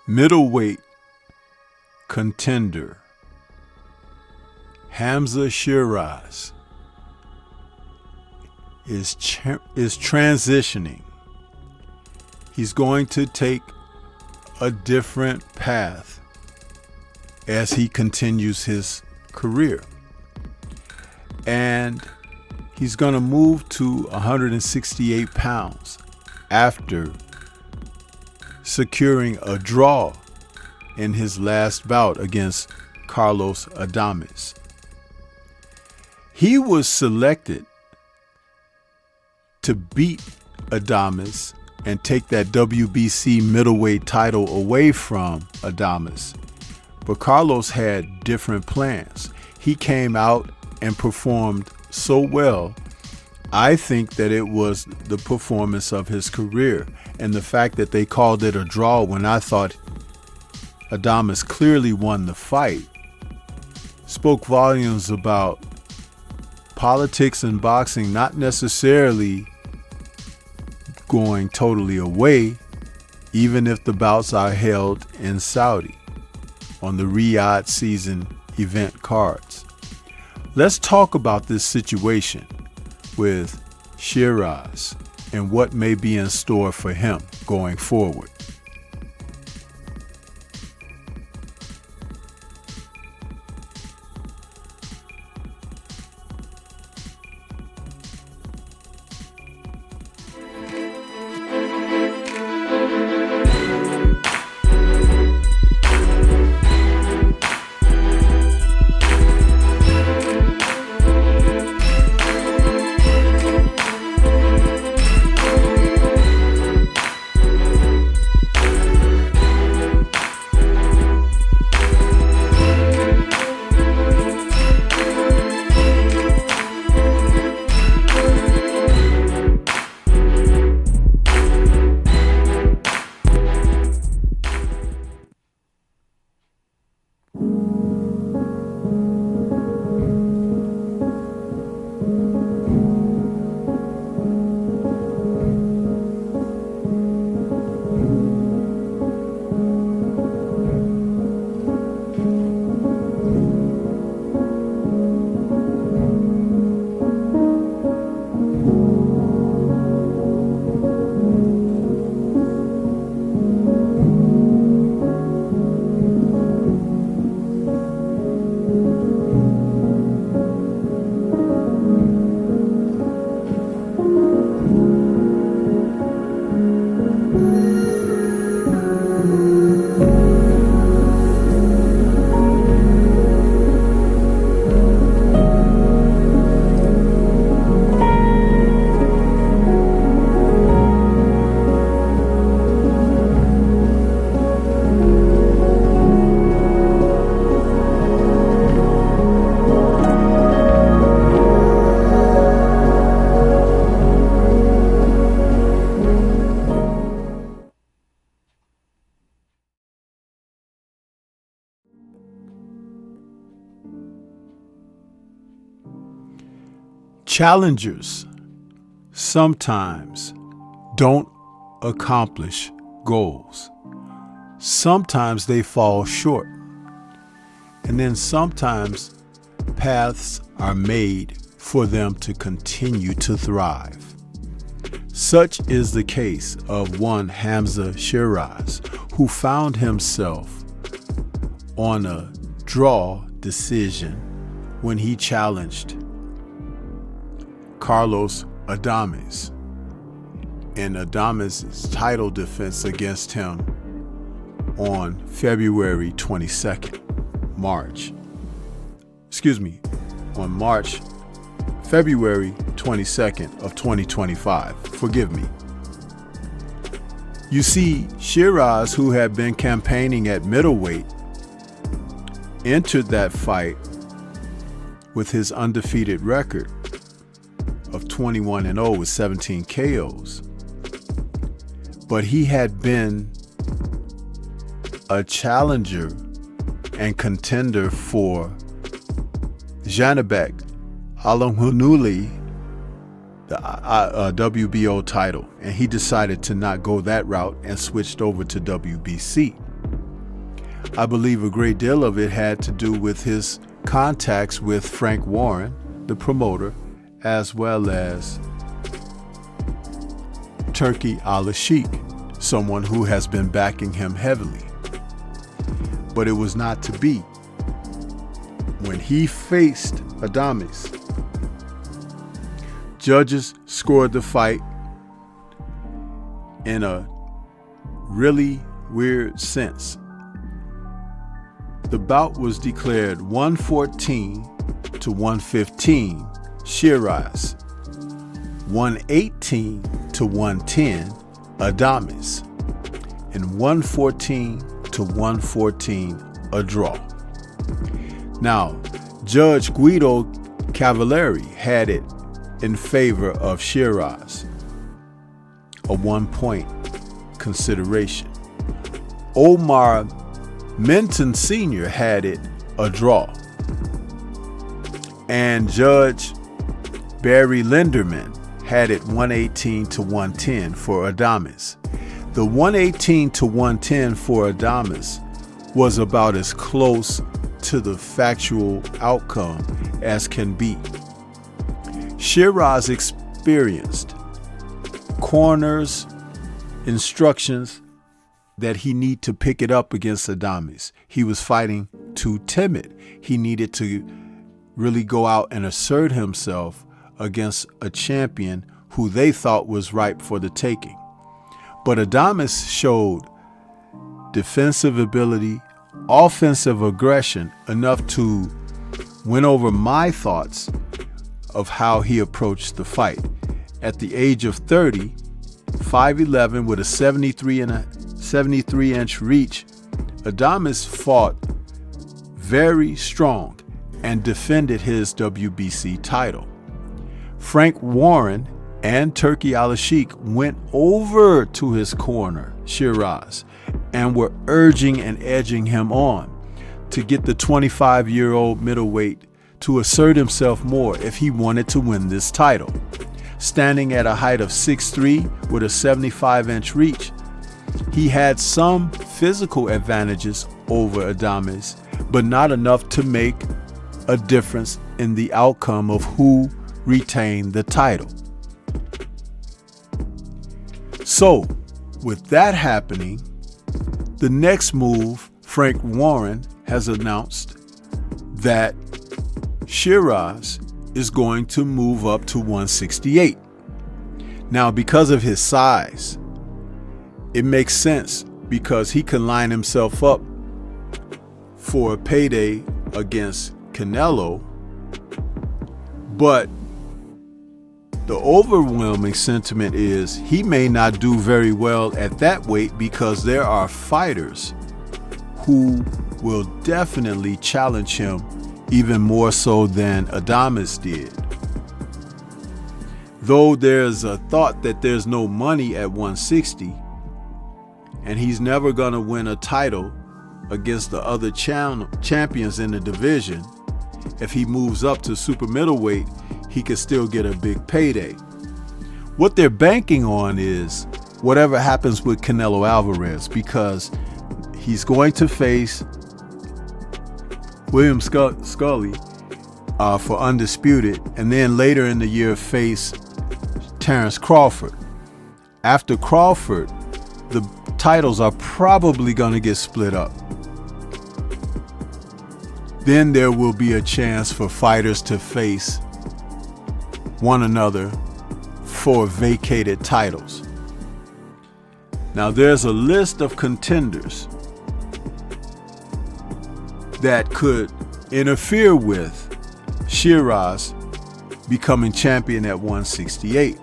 Middleweight contender Sheeraz is transitioning. He's going to take a different path as he continues his career. And he's going to move to 168 pounds after securing a draw in his last bout against Carlos Adames. He was selected to beat Adames and take that WBC middleweight title away from Adames. But Carlos had different plans. He came out and performed so well. I think that it was the performance of his career, and the fact that they called it a draw when I thought Adames clearly won the fight spoke volumes about politics and boxing not necessarily going totally away, even if the bouts are held in Saudi on the Riyadh season event cards. Let's talk about this situation with Sheeraz and what may be in store for him going forward. Challengers sometimes don't accomplish goals. Sometimes they fall short. And then sometimes paths are made for them to continue to thrive. Such is the case of one Sheeraz, who found himself on a draw decision when he challenged Carlos Adames in Adames' title defense against him on February 22nd, February 22nd of 2025. Forgive me. You see, Sheeraz, who had been campaigning at middleweight, entered that fight with his undefeated record of 21-0 with 17 KOs. But he had been a challenger and contender for Janibek Alamhounouli, the WBO title, and he decided to not go that route and switched over to WBC. I believe a great deal of it had to do with his contacts with Frank Warren, the promoter, as well as Turki Al-Sheikh, someone who has been backing him heavily. But it was not to be. When he faced Adames, judges scored the fight in a really weird sense. The bout was declared 114 to 115 Sheeraz, 118 to 110 Adames, and 114 to 114 a draw. Now, Judge Guido Cavalieri had it in favor of Sheeraz, a 1-point consideration. Omar Minton Sr. had it a draw. And Judge Barry Linderman had it 118 to 110 for Adames. The 118 to 110 for Adames was about as close to the factual outcome as can be. Sheeraz experienced corners instructions that he need to pick it up against Adames. He was fighting too timid. He needed to really go out and assert himself against a champion who they thought was ripe for the taking. But Adames showed defensive ability, offensive aggression enough to win over my thoughts of how he approached the fight. At the age of 30, 5'11" with a 73-inch reach, Adames fought very strong and defended his WBC title. Frank Warren and Turki Al-Sheikh went over to his corner, Sheeraz, and were urging and edging him on to get the 25-year-old middleweight to assert himself more if he wanted to win this title. Standing at a height of 6'3" with a 75-inch reach, he had some physical advantages over Adames, but not enough to make a difference in the outcome of who retained the title. So, with that happening, the next move, Frank Warren has announced that Sheeraz is going to move up to 168. Now, because of his size, it makes sense because he can line himself up for a payday against Canelo, but the overwhelming sentiment is he may not do very well at that weight because there are fighters who will definitely challenge him even more so than Adames did. Though there's a thought that there's no money at 160 and he's never going to win a title against the other champions in the division, if he moves up to super middleweight, he could still get a big payday. What they're banking on is whatever happens with Canelo Alvarez, because he's going to face William Scully for undisputed, and then later in the year face Terence Crawford. After Crawford, the titles are probably going to get split up. Then there will be a chance for fighters to face one another for vacated titles. Now, there's a list of contenders that could interfere with Sheeraz becoming champion at 168.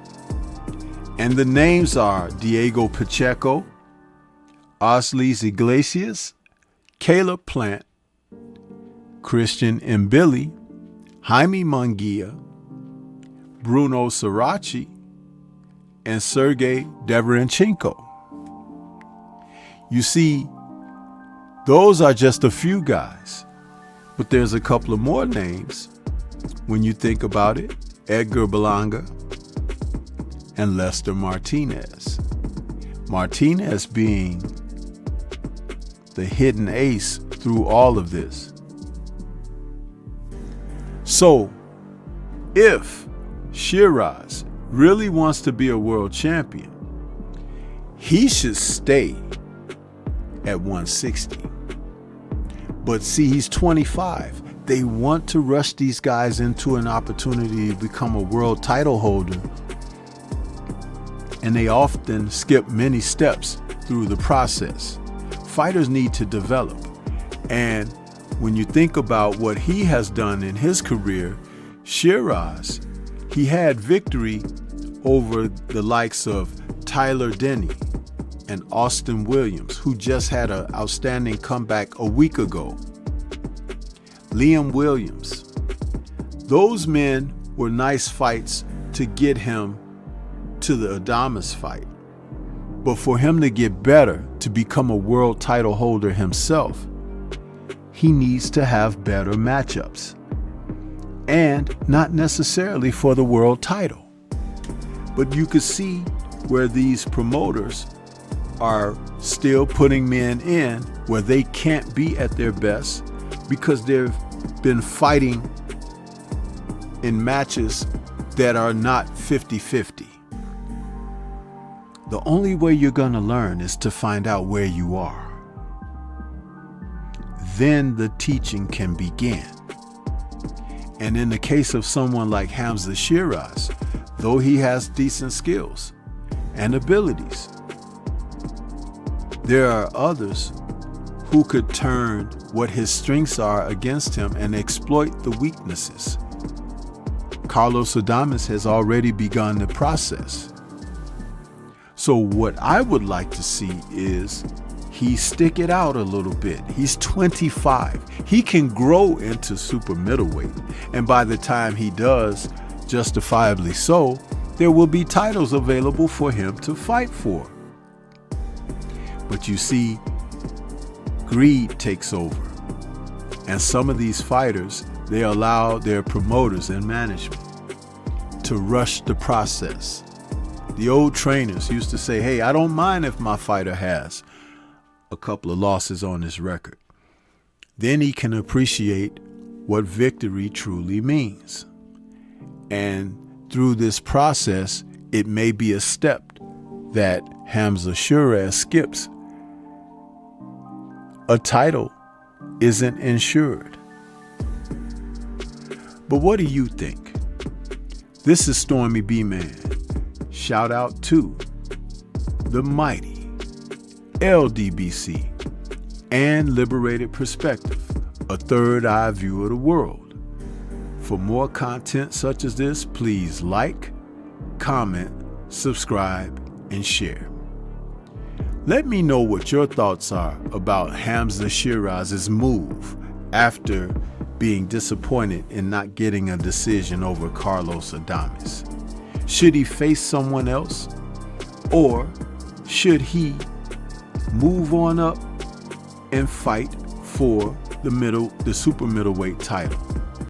And the names are Diego Pacheco, Osleys Iglesias, Caleb Plant, Christian Mbili, Jaime Munguia, Bruno Sarachi, and Sergey Deverenchenko. You see, those are just a few guys, but there's a couple of more names when you think about it. Edgar Berlanga and Lester Martinez. Martinez being the hidden ace through all of this. So, if Sheeraz really wants to be a world champion, he should stay at 160. But see, he's 25. They want to rush these guys into an opportunity to become a world title holder, and they often skip many steps through the process. Fighters need to develop. And when you think about what he has done in his career, Sheeraz, he had victory over the likes of Tyler Denny and Austin Williams, who just had an outstanding comeback a week ago. Liam Williams. Those men were nice fights to get him to the Adames fight. But for him to get better, to become a world title holder himself, he needs to have better matchups. And not necessarily for the world title. But you could see where these promoters are still putting men in where they can't be at their best because they've been fighting in matches that are not 50-50. The only way you're going to learn is to find out where you are. Then the teaching can begin. And in the case of someone like Hamza Sheeraz, though he has decent skills and abilities, there are others who could turn what his strengths are against him and exploit the weaknesses. Carlos Adames has already begun the process. So what I would like to see is he stick it out a little bit. He's 25. He can grow into super middleweight. And by the time he does, justifiably so, there will be titles available for him to fight for. But you see, greed takes over. And some of these fighters, they allow their promoters and management to rush the process. The old trainers used to say, hey, I don't mind if my fighter has a couple of losses on his record. Then he can appreciate what victory truly means. And through this process, it may be a step that Hamza Sheeraz skips. A title isn't insured. But what do you think? This is Stormy B-Man. Shout out to the mighty LDBC and Liberated Perspective, a third eye view of the world. For more content such as this, please like, comment, subscribe, and share. Let me know what your thoughts are about Hamza Sheeraz's move after being disappointed in not getting a decision over Carlos Adames. Should he face someone else? Or should he move on up and fight for the super middleweight title?